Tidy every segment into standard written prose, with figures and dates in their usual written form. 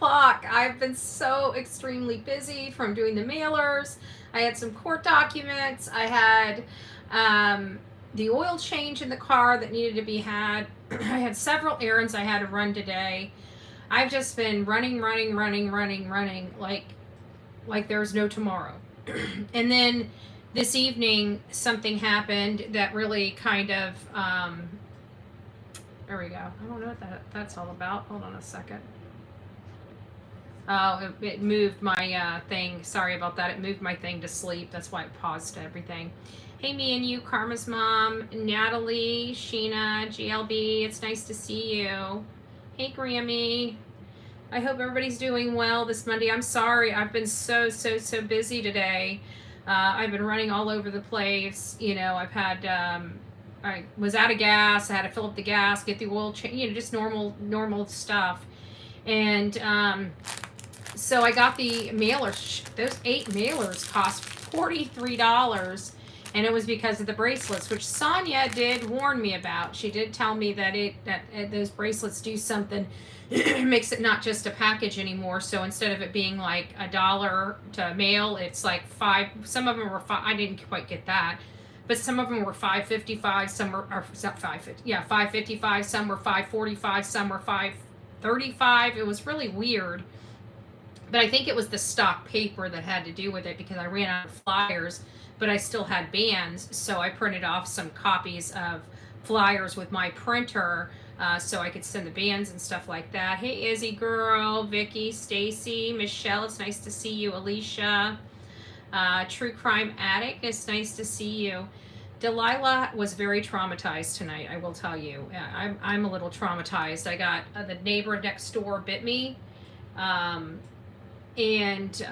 o'clock. I've been so extremely busy from doing the mailers. I had some court documents. I had the oil change in the car that needed to be had. I had several errands I had to run today. I've just been running like there's no tomorrow. And then this evening something happened that really kind of there we go. I don't know what that's all about. Hold on a second. Oh, it moved my thing. Sorry about that. It moved my thing to sleep. That's why it paused everything. Hey, me and you, Karma's mom, Natalie, Sheena, GLB. It's nice to see you. Hey, Grammy. I hope everybody's doing well this Monday. I'm sorry. I've been so busy today. I've been running all over the place. You know, I've had, I was out of gas. I had to fill up the gas, get the oil change, you know, just normal stuff. And so I got the mailers. Those 8 mailers cost $43. And it was because of the bracelets, which Sonia did warn me about. She did tell me that those bracelets do something, makes it not just a package anymore. So instead of it being like $1 to mail, it's like $5. Some of them were $5. I didn't quite get that, but some of them were $5.55. Some were or not $5.50. Yeah, $5.55. Some were $5.45. Some were $5.35. It was really weird. But I think it was the stock paper that had to do with it because I ran out of flyers, but I still had bands. So I printed off some copies of flyers with my printer so I could send the bands and stuff like that. Hey, Izzy girl, Vicky, Stacy, Michelle, it's nice to see you. Alicia, True Crime Addict, it's nice to see you. Delilah was very traumatized tonight, I will tell you. I'm a little traumatized. I got the neighbor next door bit me. And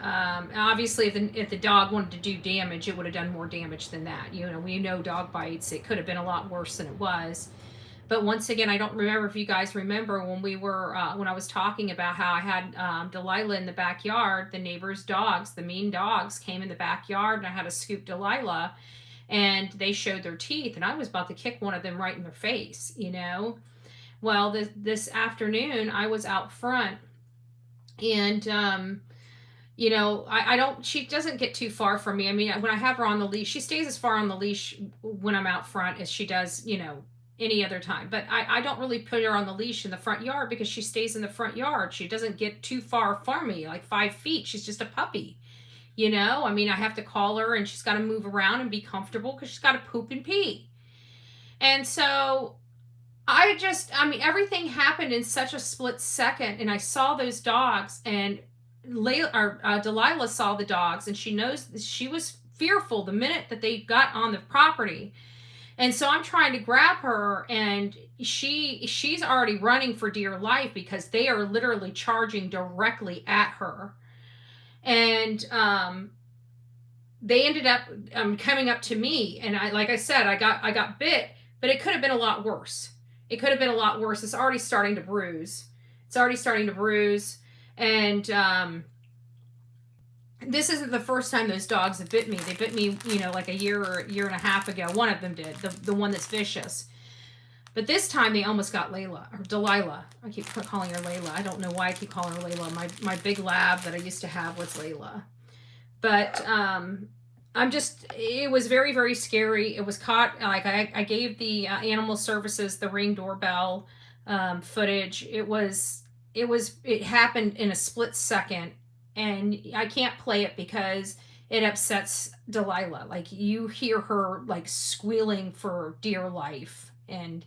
obviously if the dog wanted to do damage, it would have done more damage than that. You know, we know dog bites, it could have been a lot worse than it was. But once again, I don't remember if you guys remember when we were when I was talking about how I had Delilah in the backyard. The neighbors' dogs, the mean dogs, came in the backyard, and I had to scoop Delilah, and they showed their teeth, and I was about to kick one of them right in their face, you know. Well, this afternoon I was out front, and you know, she doesn't get too far from me. I mean, when I have her on the leash, she stays as far on the leash when I'm out front as she does, you know, any other time. But I don't really put her on the leash in the front yard because she stays in the front yard. She doesn't get too far from me, like 5 feet. She's just a puppy, you know? I mean, I have to call her and she's got to move around and be comfortable because she's got to poop and pee. And so I mean, everything happened in such a split second. And I saw those dogs, and Delilah saw the dogs, and she knows she was fearful the minute that they got on the property. And so I'm trying to grab her, and she's already running for dear life because they are literally charging directly at her. And they ended up coming up to me, and like I said, I got bit, but it could have been a lot worse. It could have been a lot worse. It's already starting to bruise. And this isn't the first time those dogs have bit me. They bit me, you know, like a year and a half ago. One of them did, the one that's vicious. But this time they almost got Delilah. I keep calling her Layla. I don't know why I keep calling her Layla. My big lab that I used to have was Layla. But it was very scary. It was caught, like I gave the animal services the Ring doorbell footage. It happened in a split second, and I can't play it because it upsets Delilah. Like, you hear her like squealing for dear life, and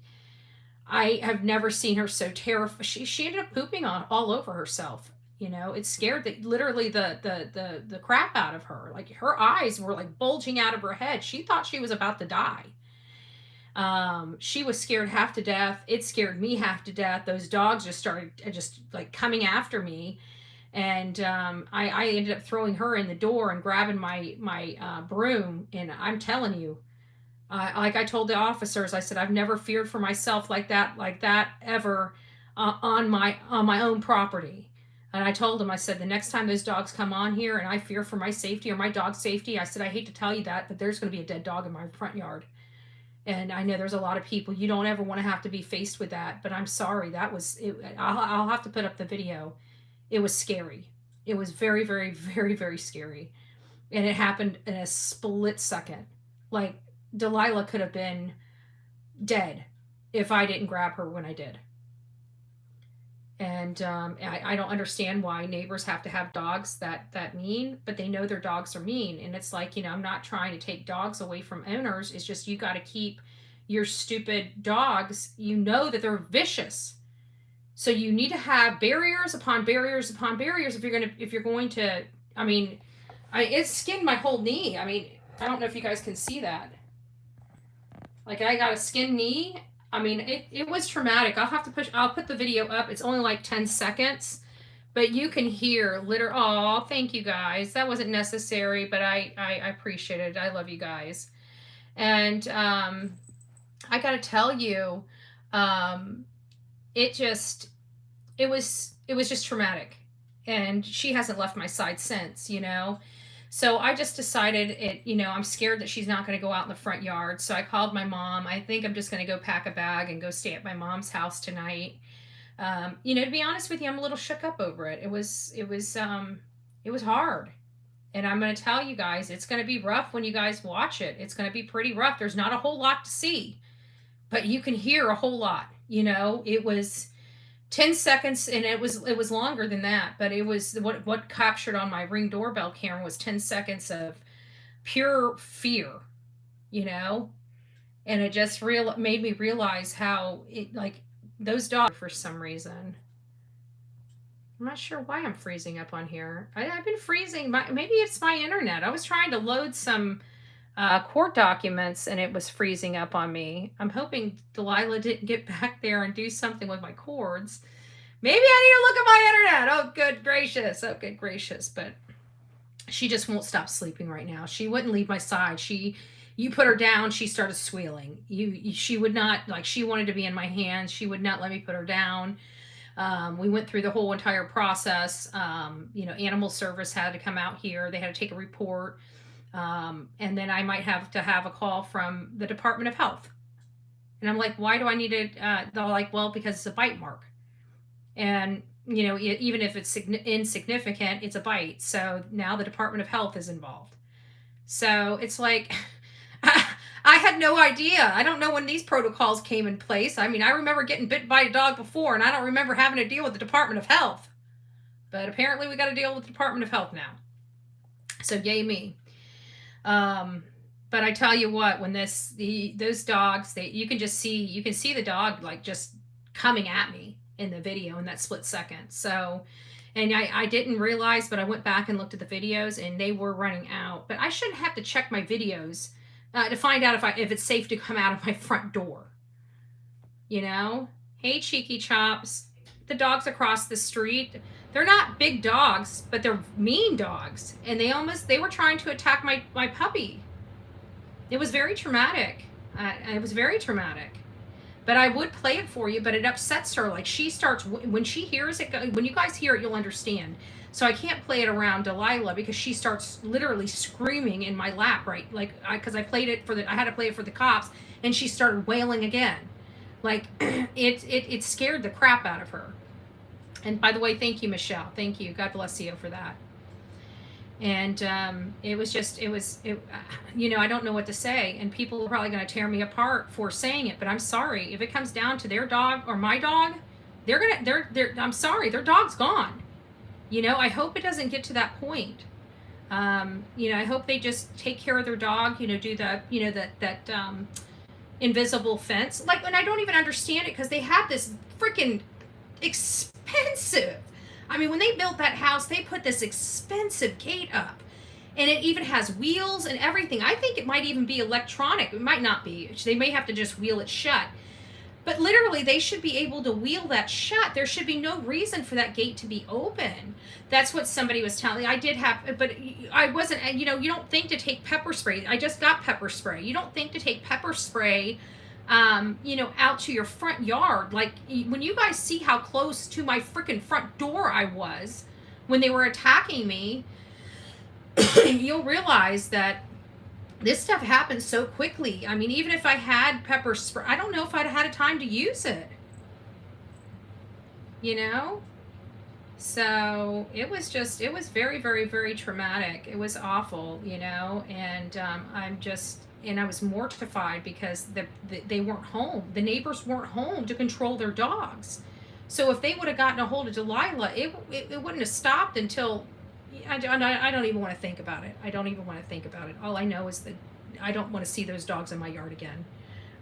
I have never seen her so terrified. She ended up pooping all over herself. You know, it scared literally the crap out of her. Like, her eyes were like bulging out of her head. She thought she was about to die. She was scared half to death. It scared me half to death. Those dogs just started like coming after me. And I ended up throwing her in the door and grabbing my broom. And I'm telling you, like I told the officers, I said, I've never feared for myself like that ever on my own property. And I told him, I said, the next time those dogs come on here and I fear for my safety or my dog's safety, I said, I hate to tell you that, but there's going to be a dead dog in my front yard. And I know there's a lot of people, you don't ever want to have to be faced with that, but I'm sorry, that was it. I'll have to put up the video. It was scary. It was very, very, very, very scary. And it happened in a split second. Like, Delilah could have been dead if I didn't grab her when I did. And I don't understand why neighbors have to have dogs that mean, but they know their dogs are mean. And it's like, I'm not trying to take dogs away from owners. It's just, you got to keep your stupid dogs. You know that they're vicious. So you need to have barriers upon barriers upon barriers if you're going to. I mean, it skinned my whole knee. I mean, I don't know if you guys can see that. Like, I got a skinned knee. I mean, it was traumatic. I'll put the video up. It's only like 10 seconds, but you can hear oh, thank you guys. That wasn't necessary, but I appreciate it. I love you guys. And I got to tell you, it was just traumatic. And she hasn't left my side since, So I just decided I'm scared that she's not going to go out in the front yard. So I called my mom. I think I'm just going to go pack a bag and go stay at my mom's house tonight. To be honest with you, I'm a little shook up over it. It was hard. And I'm going to tell you guys, it's going to be rough when you guys watch it. It's going to be pretty rough. There's not a whole lot to see, but you can hear a whole lot. It was 10 seconds, and it was longer than that, but it was what captured on my Ring doorbell camera was 10 seconds of pure fear, and it just made me realize how those dogs, for some reason, I'm not sure why I'm freezing up on here. I've been freezing. Maybe it's my internet. I was trying to load some court documents, and it was freezing up on me. I'm hoping Delilah didn't get back there and do something with my cords. Maybe I need to look at my internet. Oh, good gracious. But she just won't stop sleeping right now. She wouldn't leave my side. You put her down, she started squealing. She would not, she wanted to be in my hands. She would not let me put her down. We went through the whole entire process. Animal service had to come out here. They had to take a report. And then I might have to have a call from the Department of Health. And I'm like, why do I need it? They're like, well, because it's a bite mark. And, even if it's insignificant, it's a bite. So now the Department of Health is involved. So it's like, I had no idea. I don't know when these protocols came in place. I mean, I remember getting bitten by a dog before, and I don't remember having to deal with the Department of Health. But apparently we got to deal with the Department of Health now. So yay me. But I tell you what, when those dogs, you can see the dog just coming at me in the video in that split second. So, and I didn't realize, but I went back and looked at the videos, and they were running out. But I shouldn't have to check my videos to find out if it's safe to come out of my front door. Hey, Cheeky Chops. The dogs across the street, they're not big dogs, but they're mean dogs. And they were trying to attack my puppy. It was very traumatic. It was very traumatic. But I would play it for you, but it upsets her. She starts, when she hears it, when you guys hear it, you'll understand. So I can't play it around Delilah because she starts literally screaming in my lap, right? Because I played it I had to play it for the cops, and she started wailing again. It scared the crap out of her. And by the way, thank you, Michelle. Thank you. God bless you for that. And I don't know what to say. And people are probably going to tear me apart for saying it, but I'm sorry. If it comes down to their dog or my dog, I'm sorry, their dog's gone. I hope it doesn't get to that point. I hope they just take care of their dog, do that invisible fence. And I don't even understand it because they have this freaking expensive. I mean, when they built that house, they put this expensive gate up, and it even has wheels and everything. I think it might even be electronic. It might not be. They may have to just wheel it shut. But literally, they should be able to wheel that shut. There should be no reason for that gate to be open. That's what somebody was telling me. I did have, but I wasn't, you don't think to take pepper spray. I just got pepper spray. You don't think to take pepper spray out to your front yard. When you guys see how close to my freaking front door I was when they were attacking me, you'll realize that this stuff happens so quickly. I mean, even if I had pepper spray, I don't know if I'd had a time to use it. So it was very, very, very traumatic. It was awful, and I was mortified because they weren't home. The neighbors weren't home to control their dogs. So if they would have gotten a hold of Delilah, it wouldn't have stopped until, I don't even want to think about it. I don't even want to think about it. All I know is that I don't want to see those dogs in my yard again.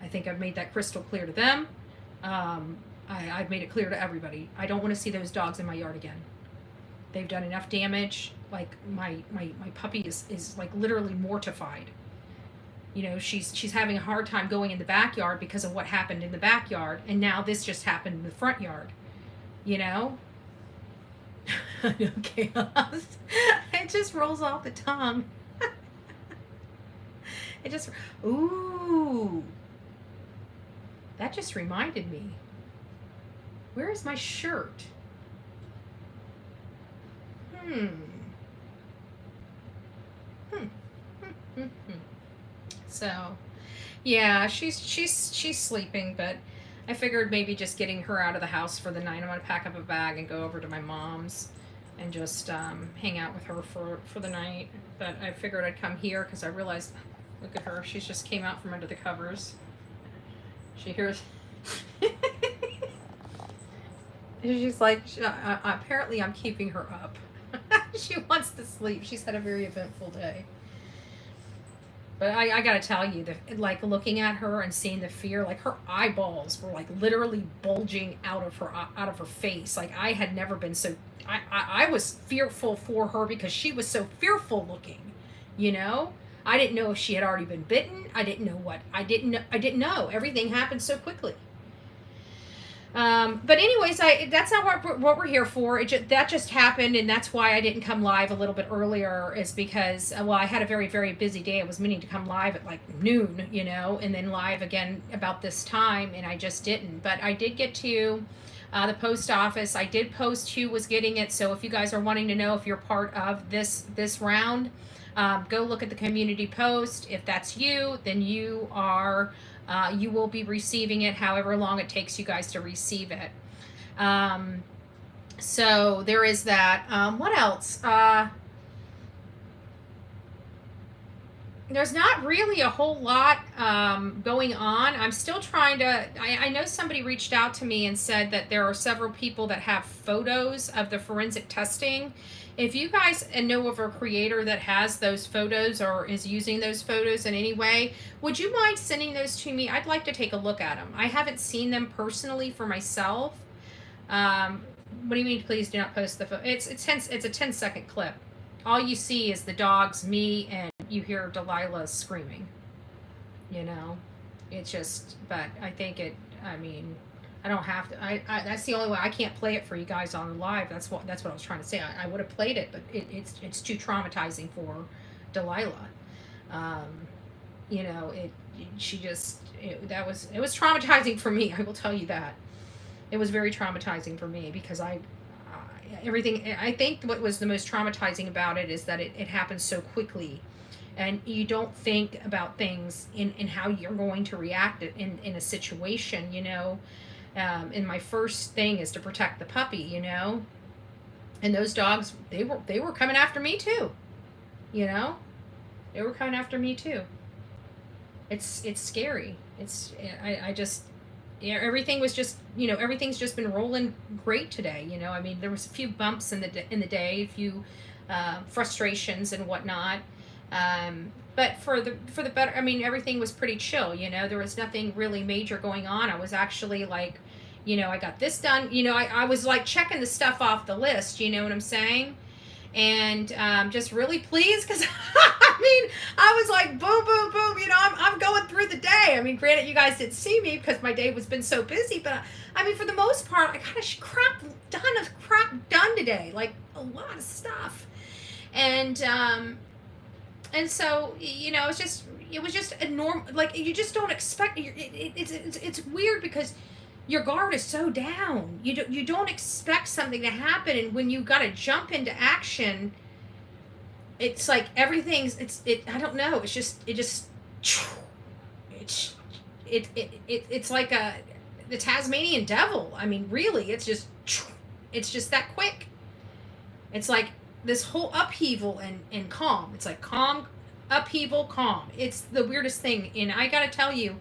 I think I've made that crystal clear to them. I've made it clear to everybody. I don't want to see those dogs in my yard again. They've done enough damage. Like my puppy is like literally mortified. She's having a hard time going in the backyard because of what happened in the backyard, and now this just happened in the front yard. Okay, it just rolls off the tongue. Ooh, that just reminded me. Where is my shirt? So, yeah, she's sleeping, but I figured maybe just getting her out of the house for the night. I'm gonna pack up a bag and go over to my mom's and just hang out with her for the night. But I figured I'd come here because I realized, look at her, she's just came out from under the covers. She hears. She's like, apparently I'm keeping her up. She wants to sleep. She's had a very eventful day. But I gotta tell you, like looking at her and seeing the fear, like her eyeballs were like literally bulging out of her face. Like I had never been so. I was fearful for her because she was so fearful looking. I didn't know if she had already been bitten. I didn't know what. I didn't know. Everything happened so quickly. But anyways, that's not what we're here for. That just happened, and that's why I didn't come live a little bit earlier, is because, I had a very, very busy day. I was meaning to come live at like noon, and then live again about this time, and I just didn't. But I did get to the post office. I did post who was getting it, so if you guys are wanting to know if you're part of this round, go look at the community post. If that's you, then you are... you will be receiving it however long it takes you guys to receive it. So there is that. What else? There's not really a whole lot going on. I'm still trying to... I know somebody reached out to me and said that there are several people that have photos of the forensic testing. If you guys know of a creator that has those photos or is using those photos in any way, would you mind sending those to me? I'd like to take a look at them. I haven't seen them personally for myself. What do you mean, please do not post the photo? It's a 10-second clip. All you see is the dogs, me, and you hear Delilah screaming. It's just, but I think I don't have to. That's the only way. I can't play it for you guys on live. That's what I was trying to say. I would have played it, but it's too traumatizing for Delilah. It was traumatizing for me. I will tell you that. It was very traumatizing for me because everything. I think what was the most traumatizing about it is that it happened so quickly, and you don't think about things in how you're going to react in a situation. And my first thing is to protect the puppy, and those dogs, they were coming after me too, they were coming after me too. It's scary. Everything was just, everything's just been rolling great today. There was a few bumps in the day, a few frustrations and whatnot. But for the better, everything was pretty chill, there was nothing really major going on. I was actually like, I got this done, I was like checking the stuff off the list, you know what I'm saying? And just really pleased because, I was like, boom, boom, boom, I'm going through the day. Granted, you guys didn't see me because my day was been so busy, but for the most part, I got a crap done today, like a lot of stuff. And so, it was just a normal, like, you just don't expect, it's weird because your guard is so down. You don't expect something to happen, and when you got to jump into action, it's like everything's, I don't know, it's like the Tasmanian devil. Really, it's just that quick. It's like this whole upheaval and calm. It's like calm, upheaval, calm. It's the weirdest thing. And I got to tell you,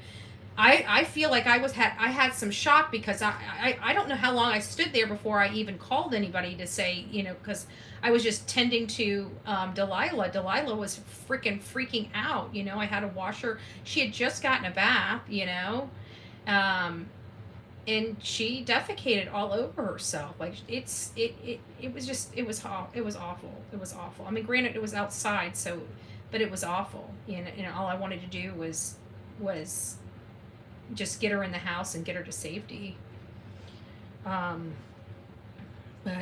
I feel like I had some shock because I don't know how long I stood there before I even called anybody to say, because I was just tending to Delilah. Delilah was freaking out. I had to wash her. She had just gotten a bath. And she defecated all over herself. Like it was awful. It was awful. I mean, granted, it was outside, but it was awful. All I wanted to do was just get her in the house and get her to safety. But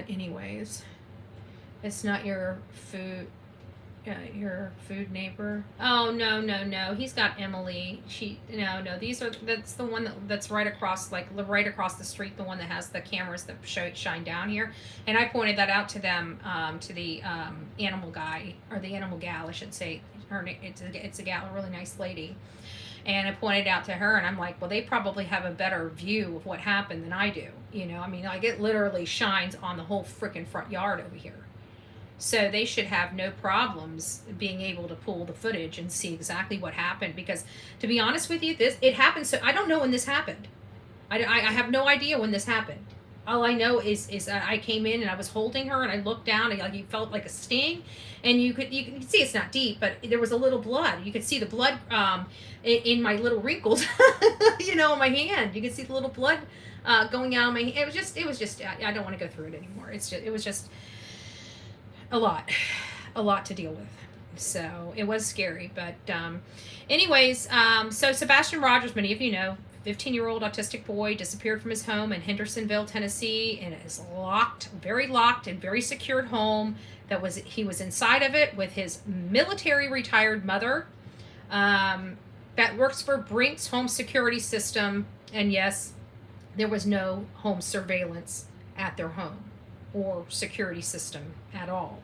anyways, it's not your food neighbor. Oh, no. He's got Emily. That's the one that's right across the street, the one that has the cameras that shine down here. And I pointed that out to them, to the animal guy, or the animal gal, I should say. It's a gal, a really nice lady. And I pointed out to her, and I'm like, well, they probably have a better view of what happened than I do. I mean, like, it literally shines on the whole freaking front yard over here. So they should have no problems being able to pull the footage and see exactly what happened. Because, to be honest with you, it happened. So I don't know when this happened. I have no idea when this happened. All I know is I came in and I was holding her and I looked down and you felt like a sting, and you could see it's not deep, but there was a little blood. You could see the blood in my little wrinkles, in my hand. You could see the little blood going out of my hand. It was just I don't want to go through it anymore. It was just a lot to deal with. So it was scary, but anyways, so Sebastian Rogers, many of you know, 15-year-old autistic boy, disappeared from his home in Hendersonville, Tennessee, in his very locked and very secured home. He was inside of it with his military retired mother, that works for Brink's home security system. And yes, there was no home surveillance at their home or security system at all,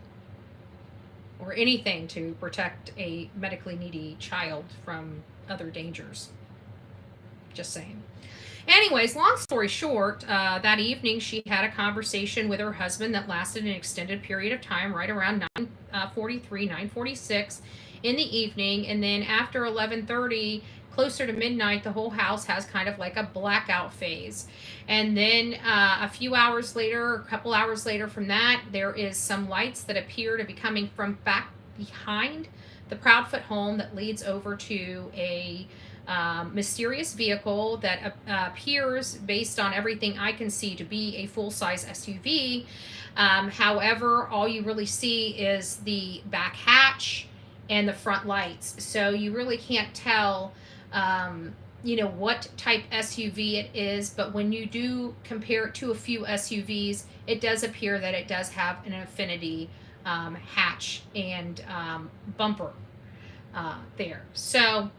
or anything to protect a medically needy child from other dangers. Just saying. Anyways, long story short, that evening she had a conversation with her husband that lasted an extended period of time, right around 9:46 in the evening. And then after 11:30, closer to midnight, the whole house has kind of like a blackout phase. And then a couple hours later from that, there is some lights that appear to be coming from back behind the Proudfoot home that leads over to a mysterious vehicle that appears, based on everything I can see, to be a full-size SUV. However, all you really see is the back hatch and the front lights. So you really can't tell, what type SUV it is. But when you do compare it to a few SUVs, it does appear that it does have an Infinity hatch and bumper there. So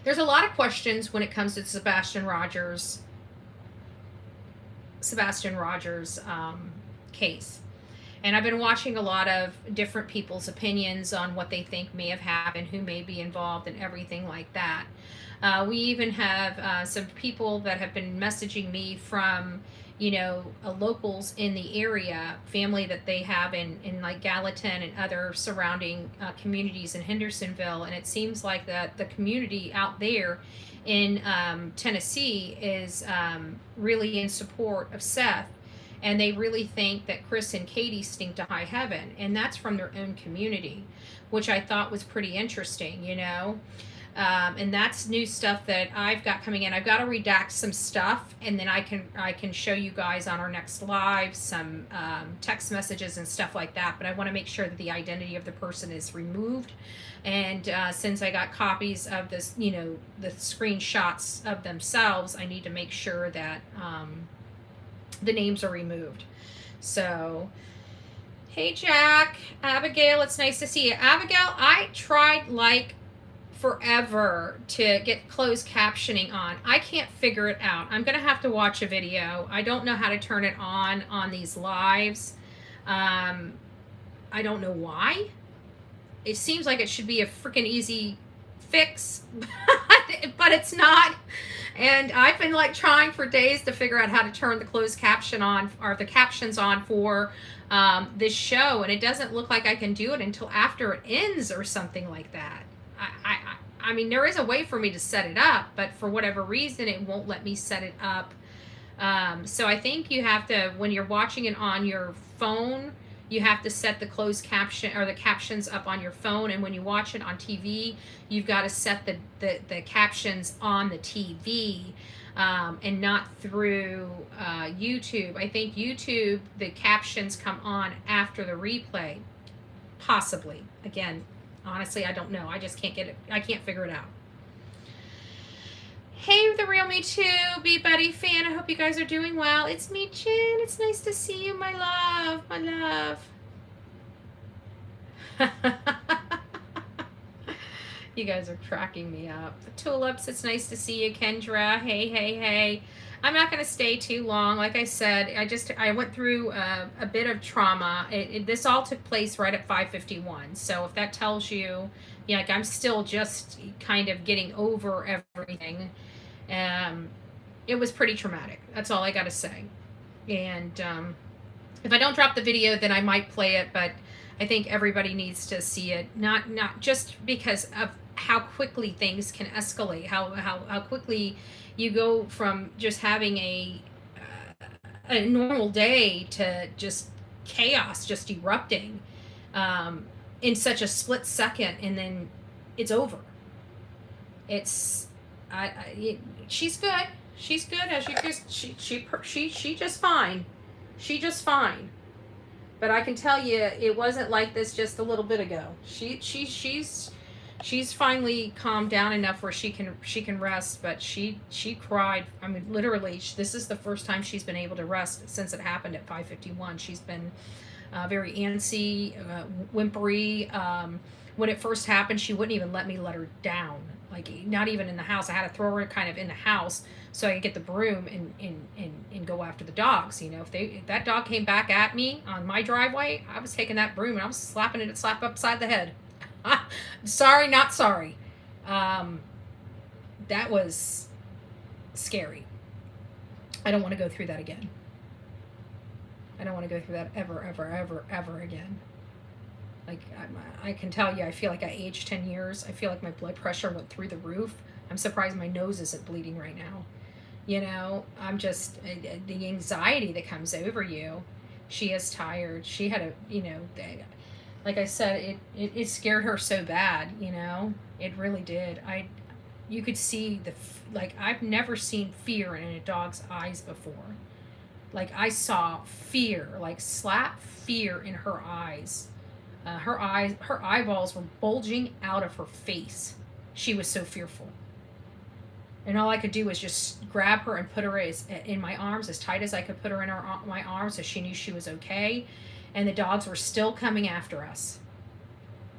there's a lot of questions when it comes to Sebastian Rogers' case. And I've been watching a lot of different people's opinions on what they think may have happened, who may be involved, and everything like that. We even have some people that have been messaging me from, locals in the area, family that they have in like Gallatin and other surrounding communities in Hendersonville. And it seems like that the community out there in Tennessee is really in support of Seth. And they really think that Chris and Katie stink to high heaven. And that's from their own community, which I thought was pretty interesting, and that's new stuff that I've got coming in. I've got to redact some stuff, and then I can show you guys on our next live some text messages and stuff like that. But I want to make sure that the identity of the person is removed. And since I got copies of this, the screenshots of themselves, I need to make sure that the names are removed. So, hey Jack, Abigail, it's nice to see you. Abigail, I tried like forever to get closed captioning on. I can't figure it out. I'm gonna have to watch a video. I don't know how to turn it on these lives. I don't know why. It seems like it should be a freaking easy fix, but it's not. And I've been like trying for days to figure out how to turn the closed caption on, or the captions on for this show, and it doesn't look like I can do it until after it ends or something like that. I mean, there is a way for me to set it up, but for whatever reason, it won't let me set it up. So I think you have to, when you're watching it on your phone, you have to set the closed caption or the captions up on your phone, and when you watch it on TV, you've got to set the captions on the TV, and not through YouTube. I think YouTube, the captions come on after the replay, possibly. Again, honestly, I don't know. I just can't get it. I can't figure it out. Hey, the real me too, Be Buddy fan. I hope you guys are doing well. It's me, Jen. It's nice to see you, my love. My love. You guys are cracking me up. Tulips, it's nice to see you, Kendra. Hey, hey, hey. I'm not going to stay too long. Like I said, I went through a bit of trauma. This all took place right at 5:51. So if that tells you, yeah, like I'm still just kind of getting over everything. It was pretty traumatic. That's all I got to say. And if I don't drop the video, then I might play it, but I think everybody needs to see it. Not just because of how quickly things can escalate, how quickly you go from just having a normal day to just chaos, just erupting in such a split second, and then it's over. It's she's good. She's good, as you just she just fine. She just fine. But I can tell you, it wasn't like this just a little bit ago. She's finally calmed down enough where she can rest. But she cried. I mean, literally, this is the first time she's been able to rest since it happened at 5:51. She's been very antsy, whimpery. When it first happened, she wouldn't even let me let her down. Like, not even in the house. I had to throw her kind of in the house so I could get the broom and go after the dogs. You know, if that dog came back at me on my driveway, I was taking that broom and I was slapping it slap upside the head. Sorry, not sorry. That was scary. I don't want to go through that again. I don't want to go through that ever again. Like, I can tell you, I feel like I aged 10 years. I feel like my blood pressure went through the roof. I'm surprised my nose isn't bleeding right now. You know, I'm just, the anxiety that comes over you. She is tired. She had like I said, it scared her so bad, you know. It really did. You could see like, I've never seen fear in a dog's eyes before. Like, I saw fear, like slap fear in her eyes. Her eyeballs were bulging out of her face. She was so fearful. And all I could do was just grab her and put her in my arms as tight as I could put her in my arms, so she knew she was okay. And the dogs were still coming after us.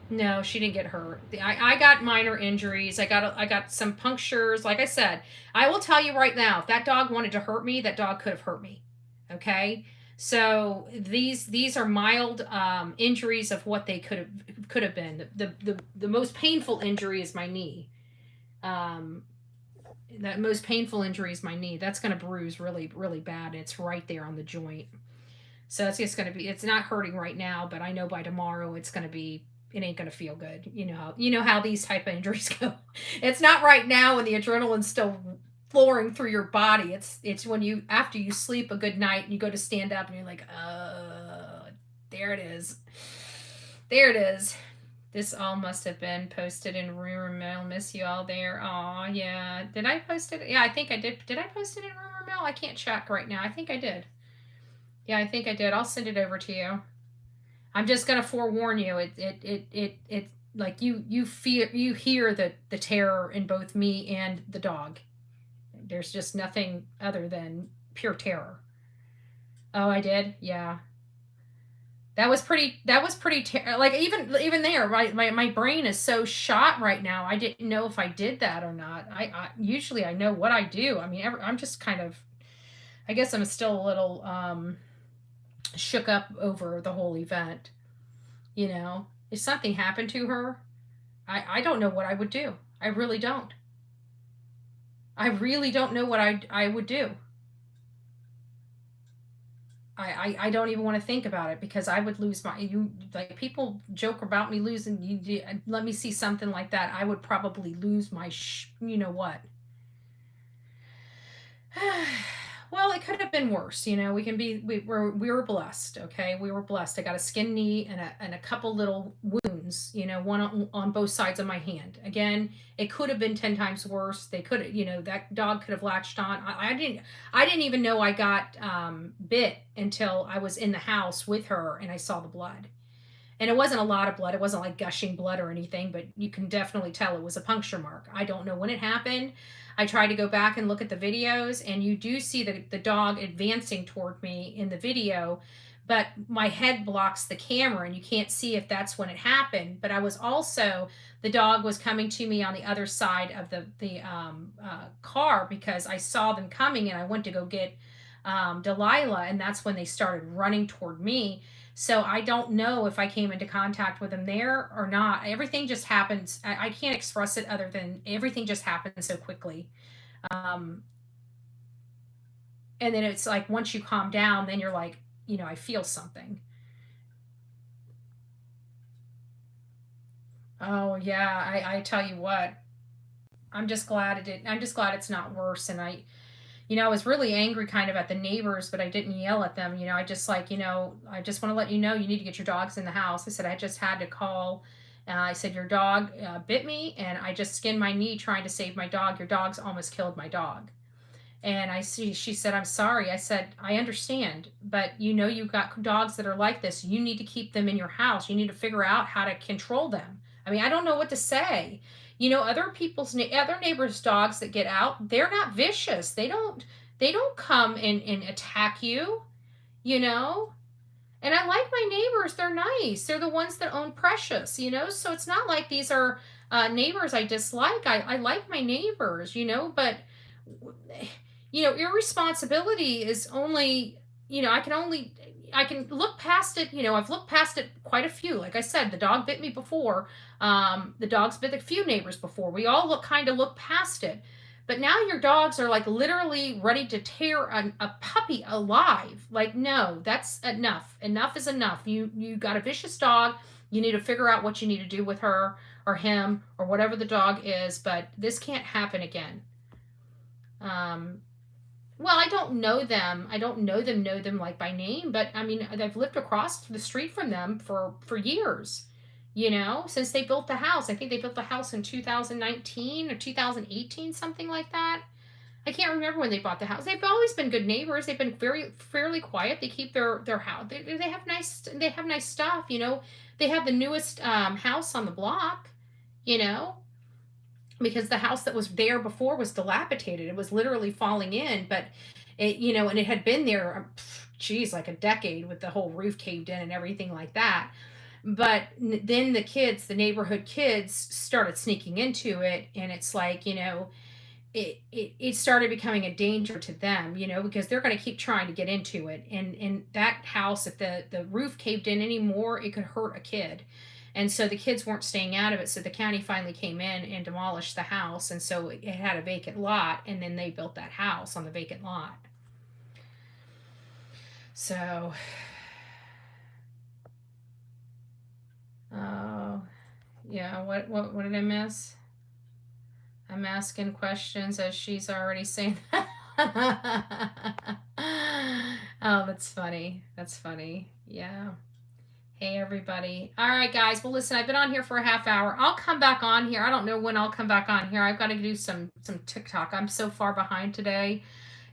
No, she didn't get hurt. I got minor injuries. I got some punctures. Like I said, I will tell you right now, if that dog wanted to hurt me, that dog could have hurt me. Okay? So these are mild injuries of what they could have been. The most painful injury is my knee. That most painful injury is my knee. That's going to bruise really, really bad. It's right there on the joint. So it's just going to be. It's not hurting right now, but I know by tomorrow it ain't going to feel good. You know how these type of injuries go. It's not right now when the adrenaline's still flowing through your body. It's when after you sleep a good night and you go to stand up and you're like, there it is. This all must have been posted in rumor mill. Miss you all there. Aw, yeah. Did I post it? Yeah, I think I did. Did I post it in rumor mill? I can't check right now. I think I did. Yeah, I think I did. I'll send it over to you. I'm just gonna forewarn you. It like you hear the terror in both me and the dog. There's just nothing other than pure terror. Oh, I did? Yeah. That was pretty like, even there, right? My brain is so shot right now. I didn't know if I did that or not. I usually I know what I do. I mean, I'm just kind of, I guess I'm still a little shook up over the whole event. You know, if something happened to her, I don't know what I would do. I really don't. I really don't know what I would do. I don't even want to think about it, because I would lose my, you, like, people joke about me losing, let me see something like that, I would probably lose my you know what. Well, it could have been worse. We can be, we were blessed. Okay, we were blessed. I got a skinned knee and a couple little wounds. One on both sides of my hand. Again, it could have been 10 times worse. They could have, that dog could have latched on. I didn't even know I got bit until I was in the house with her and I saw the blood. And it wasn't a lot of blood. It wasn't like gushing blood or anything, but you can definitely tell it was a puncture mark. I don't know when it happened. I tried to go back and look at the videos, and you do see the dog advancing toward me in the video, but my head blocks the camera and you can't see if that's when it happened. But I was also, the dog was coming to me on the other side of the car, because I saw them coming and I went to go get Delilah, and that's when they started running toward me. So I don't know if I came into contact with them there or not. Everything just happens. I can't express it other than everything just happens so quickly. Um, and then it's like once you calm down, then you're like, I feel something. Oh yeah, I tell you what, I'm just glad it didn't. I'm just glad it's not worse. And I was really angry kind of at the neighbors, but I didn't yell at them. I just like, I just want to let you know you need to get your dogs in the house. I said, I just had to call. I said, your dog bit me and I just skinned my knee trying to save my dog. Your dog's almost killed my dog. And she said, I'm sorry. I said, I understand, but you've got dogs that are like this. You need to keep them in your house. You need to figure out how to control them. I mean, I don't know what to say. Other neighbors' dogs that get out, they're not vicious. They don't come and attack you, you know? And I like my neighbors. They're nice. They're the ones that own Precious. So it's not like these are neighbors I dislike. I like my neighbors, but irresponsibility is only, I can look past it. I've looked past it quite a few. Like I said, the dog bit me before. The dog's bit a few neighbors before. We all look past it. But now your dogs are like literally ready to tear a puppy alive. Like, no, that's enough. Enough is enough. You got a vicious dog. You need to figure out what you need to do with her or him or whatever the dog is. But this can't happen again. Um, well, I don't know them. I don't know them like by name, but I mean, I've lived across the street from them for years. Since they built the house. I think they built the house in 2019 or 2018, something like that. I can't remember when they bought the house. They've always been good neighbors. They've been very fairly quiet. They keep their house. They have nice stuff. They have the newest house on the block. You know, because the house that was there before was dilapidated. It was literally falling in, but and it had been there, geez, like a decade, with the whole roof caved in and everything like that. But then the neighborhood kids started sneaking into it, and it's like, it started becoming a danger to them, because they're going to keep trying to get into it. And that house, if the roof caved in anymore, it could hurt a kid. And so the kids weren't staying out of it. So the county finally came in and demolished the house. And so it had a vacant lot. And then they built that house on the vacant lot. So, oh, yeah. What did I miss? I'm asking questions as she's already saying that. Oh, that's funny. That's funny. Yeah. Hey, everybody. All right, guys. Well, listen, I've been on here for a half hour. I'll come back on here. I don't know when I'll come back on here. I've got to do some TikTok. I'm so far behind today.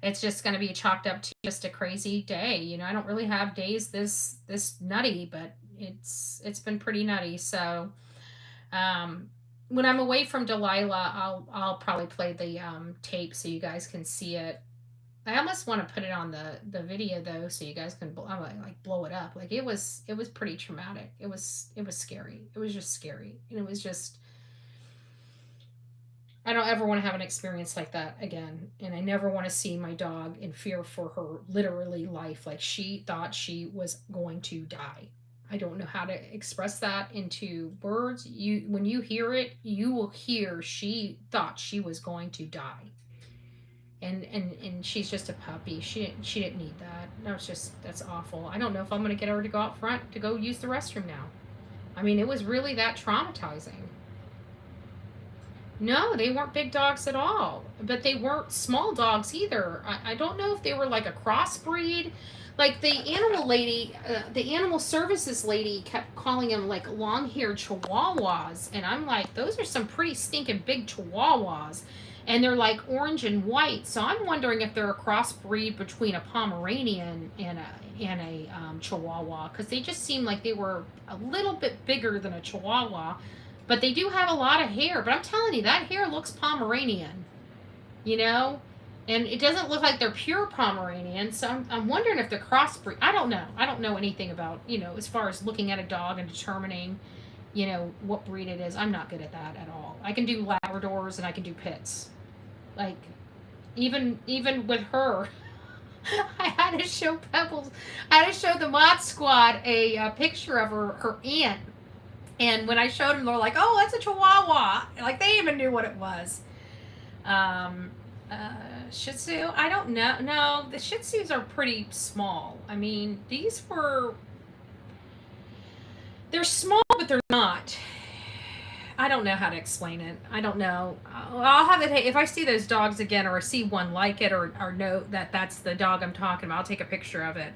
It's just going to be chalked up to just a crazy day. I don't really have days this nutty, but it's been pretty nutty. So, when I'm away from Delilah, I'll probably play the tape so you guys can see it. I almost want to put it on the video though, so you guys can like blow it up. Like it was pretty traumatic. It was scary. It was just scary, and it was just. I don't ever want to have an experience like that again, and I never want to see my dog in fear for her literally life. Like she thought she was going to die. I don't know how to express that into words. When you hear it, you will hear she thought she was going to die. and she's just a puppy. She didn't need that. That's awful. I don't know if I'm gonna get her to go out front to go use the restroom now. I mean, it was really that traumatizing. No, they weren't big dogs at all, but they weren't small dogs either. I don't know if they were like a crossbreed. Like the animal lady, the animal services lady kept calling them like long-haired chihuahuas, and I'm like, those are some pretty stinking big chihuahuas, and they're like orange and white. So I'm wondering if they're a crossbreed between a Pomeranian and a Chihuahua, because they just seem like they were a little bit bigger than a Chihuahua. But they do have a lot of hair. But I'm telling you, that hair looks Pomeranian, you know? And it doesn't look like they're pure Pomeranian. So I'm wondering if they're crossbreed. I don't know. I don't know anything about, as far as looking at a dog and determining, what breed it is. I'm not good at that at all. I can do Labradors and I can do Pits. Like, even with her, I had to show Pebbles, I had to show the Mod Squad a picture of her aunt. And when I showed them, they were like, "Oh, that's a Chihuahua." Like, they even knew what it was. Shih Tzu, I don't know. No, the Shih Tzus are pretty small. I mean, they're small, but they're not. I don't know how to explain it. I don't know. I'll have it, if I see those dogs again, or see one like it, or know that that's the dog I'm talking about, I'll take a picture of it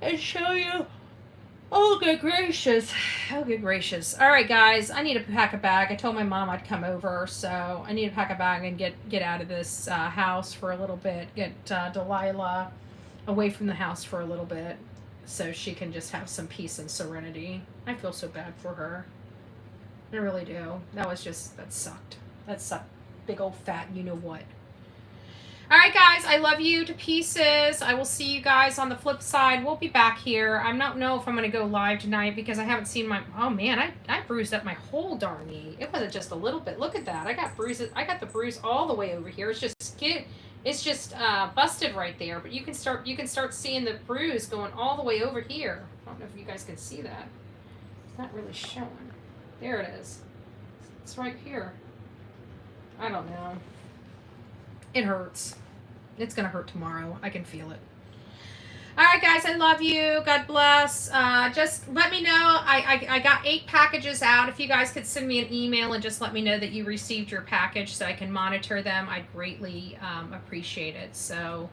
and show you. Oh, good gracious. Oh, good gracious. All right, guys, I need to pack a bag. I told my mom I'd come over, so I need to pack a bag and get out of this house for a little bit. Get Delilah away from the house for a little bit so she can just have some peace and serenity. I feel so bad for her. I really do. That sucked. That sucked. Big old fat you-know-what. All right, guys, I love you to pieces. I will see you guys on the flip side. We'll be back here. I don't know if I'm going to go live tonight because I haven't seen oh, man, I bruised up my whole darn knee. It wasn't just a little bit. Look at that. I got bruises. I got the bruise all the way over here. It's just busted right there, but you can start seeing the bruise going all the way over here. I don't know if you guys can see that. It's not really showing. There it is. It's right here. I don't know. It hurts. It's going to hurt tomorrow. I can feel it. All right, guys, I love you. God bless. Just let me know. I got 8 packages out. If you guys could send me an email and just let me know that you received your package so I can monitor them, I'd greatly appreciate it. So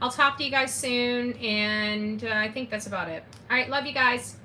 I'll talk to you guys soon, and I think that's about it. All right, love you guys.